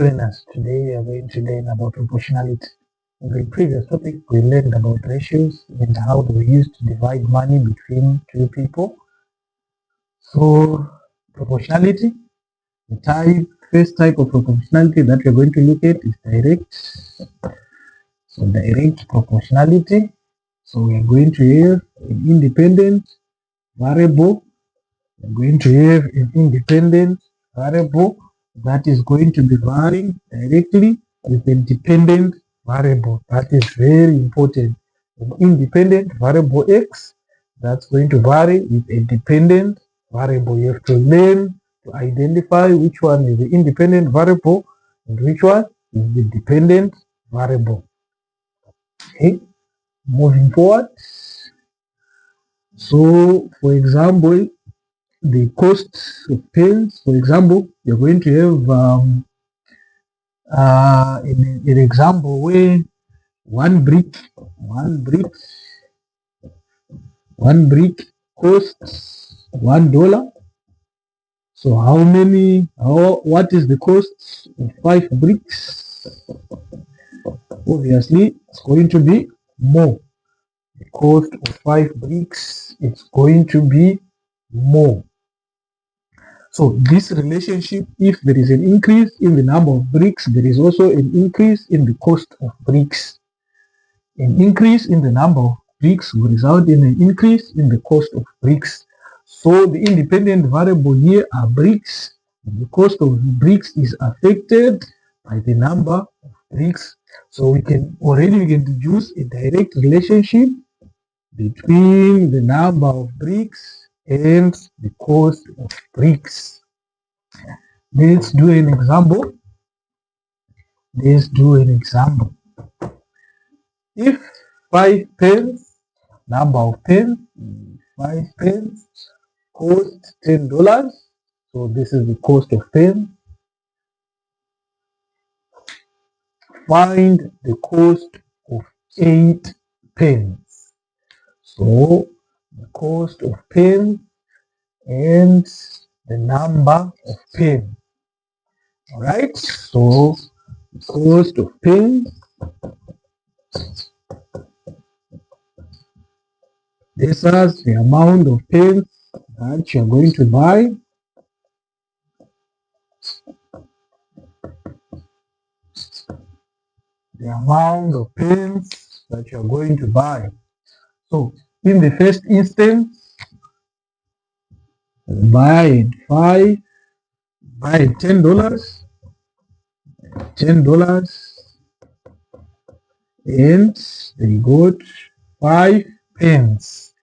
Learners, today we are going to learn about proportionality. In the previous topic, we learned about ratios and how they were used to divide money between two people. So, proportionality, first type of proportionality that we're going to look at is direct. So, direct proportionality. So, we are going to have an independent variable. We're going to have an independent variable that is going to be varying directly with a dependent variable. That is very important. An independent variable x that's going to vary with a dependent variable. You have to learn to identify which one is the independent variable and which one is the dependent variable. Okay, moving forward. So, for example, the cost of pens, for example, you're going to have an example where one brick costs $1. So what is the cost of 5 bricks? Obviously, it's going to be more. The cost of 5 bricks is going to be more. So this relationship, if there is an increase in the number of bricks, there is also an increase in the cost of bricks. An increase in the number of bricks will result in an increase in the cost of bricks. So the independent variable here are bricks. The cost of bricks is affected by the number of bricks. So we can deduce a direct relationship between the number of bricks and the cost of bricks. Let's do an example. If 5 pence, number of pence, 5 pence cost $10, so this is the cost of pen. Find the cost of 8 pence. So the cost of pen and the number of pen. Alright, so the cost of pen versus the amount of pens that you're going to buy. The amount of pens that you're going to buy. So in the first instance, buy $10, and they got 5 pence.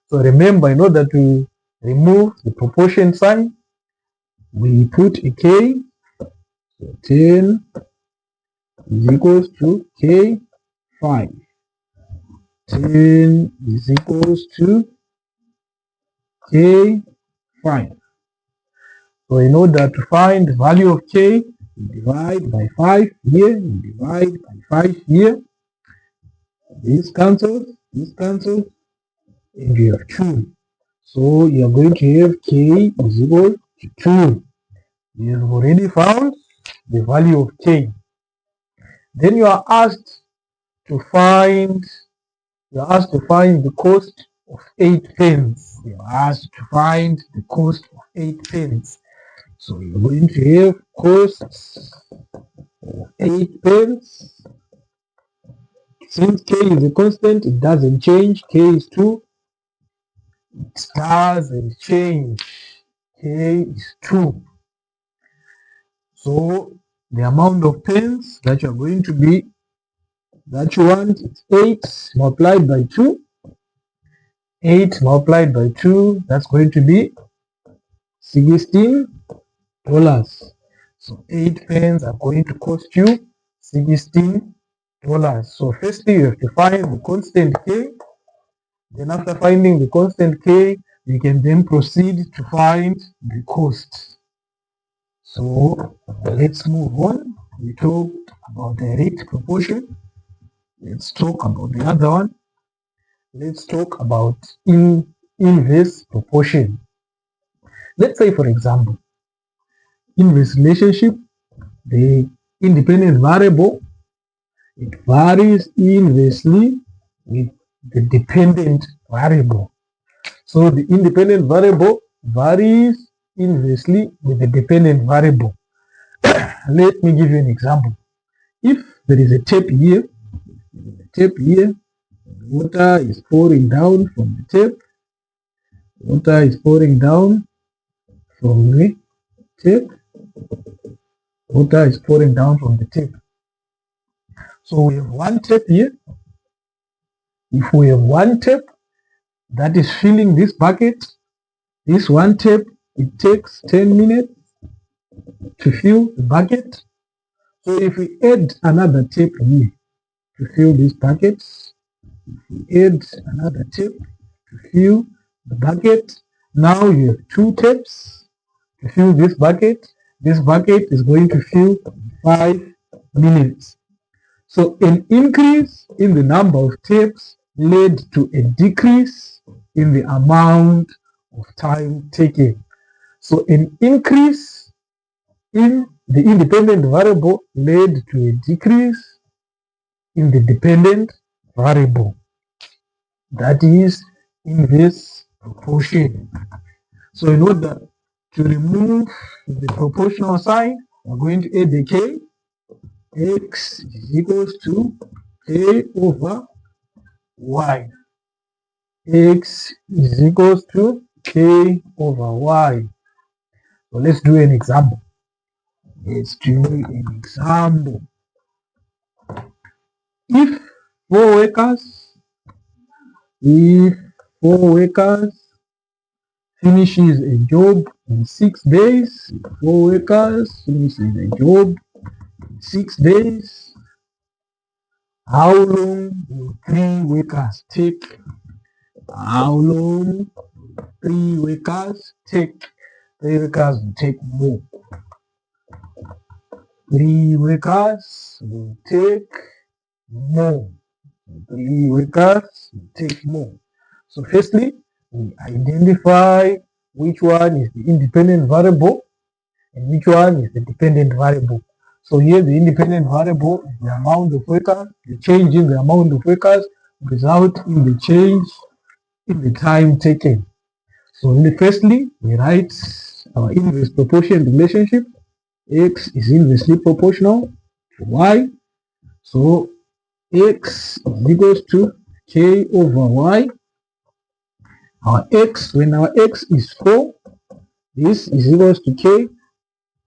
So remember, in order to remove the proportion sign, we put a k. So 10 is equals to k5. 10 is equals to k5. So in order to find the value of k, we divide by 5 here, we divide by 5 here. This cancels, and you have 2. So you are going to have k is equal to 2. You have already found the value of k. Then you are asked to find the cost of 8 pence. You are asked to find the cost of 8 pence. So you're going to have costs of 8 pence. Since k is a constant, it doesn't change. K is 2. It doesn't change. K is 2. So the amount of pence that you're going to be, that you want, it's 8 multiplied by 2. 8 multiplied by 2, that's going to be $16. So 8 pence are going to cost you $16. So firstly, you have to find the constant k. Then after finding the constant k, you can then proceed to find the cost. So let's move on. We talked about direct proportion. Let's talk about the other one. Let's talk about inverse proportion. Let's say, for example, inverse relationship, the independent variable, it varies inversely with the dependent variable. So the independent variable varies inversely with the dependent variable. Let me give you an example. If there is a water is pouring down from the tap, water is pouring down from the tap, water is pouring down from the tap. So we have one tap here. If we have one tap that is filling this bucket, this one tap, it takes 10 minutes to fill the bucket. So if we add another tap here to fill these buckets, add another tap to fill the bucket, now you have two taps to fill this bucket. This bucket is going to fill 5 minutes. So an increase in the number of taps led to a decrease in the amount of time taken. So an increase in the independent variable led to a decrease in the dependent variable. That is inverse proportion. So in order to remove the proportional sign, we're going to add a k. X is equals to k over y. X is equals to k over y. So let's do an example. Let's do an example. If four workers finishes a job in 6 days, 4 workers finishes a job in 6 days, how long will 3 workers take? How long 3 workers take? 3 workers will take more. 3 workers will take more. 3 workers will take more. So firstly, we identify which one is the independent variable and which one is the dependent variable. So here the independent variable is the amount of workers. The change in the amount of workers result in the change in the time taken. So firstly, we write our inverse proportion relationship. X is inversely proportional to y. So x is equals to k over y. When our x is 4, this is equals to k.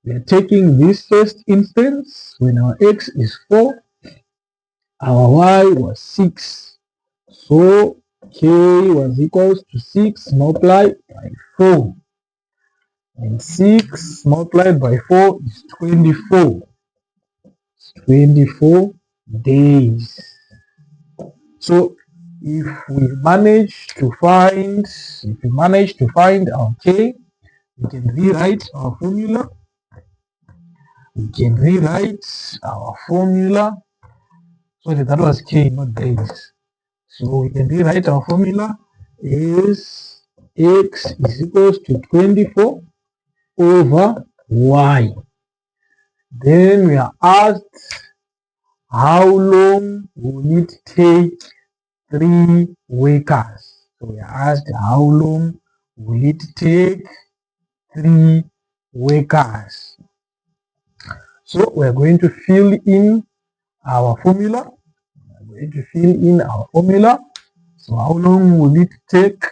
We are taking this first instance. When our x is 4, our y was 6. So k was equals to 6 multiplied by 4. And 6 multiplied by 4 is 24. It's 24 days. So if we manage to find our k, we can rewrite our formula. Sorry, that was k, not days. So we can rewrite our formula is x is equals to 24 over y. Then we are asked how long will it take 3 workers. So we are asked how long will it take 3 workers. So we are going to fill in our formula. So how long will it take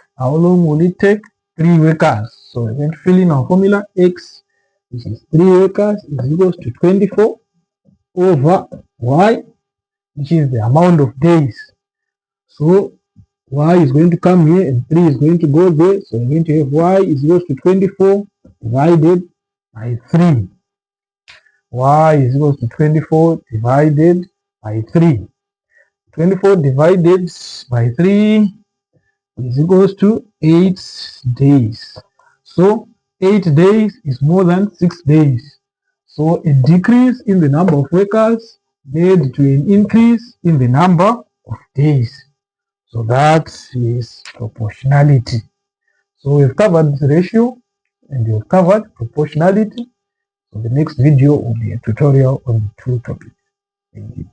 3 workers? So we're going to fill in our formula. X, which is 3 workers, is equals to 24 over y, which is the amount of days. So y is going to come here and 3 is going to go there. So we're going to have y is equals to 24 divided by 3. Y is equals to 24 divided by 3. 24 divided by 3 is equals to 8 days. So 8 days is more than 6 days. So a decrease in the number of workers led to an increase in the number of days. So that is proportionality. So we've covered the ratio and we've covered proportionality. So the next video will be a tutorial on the two topics. Thank you.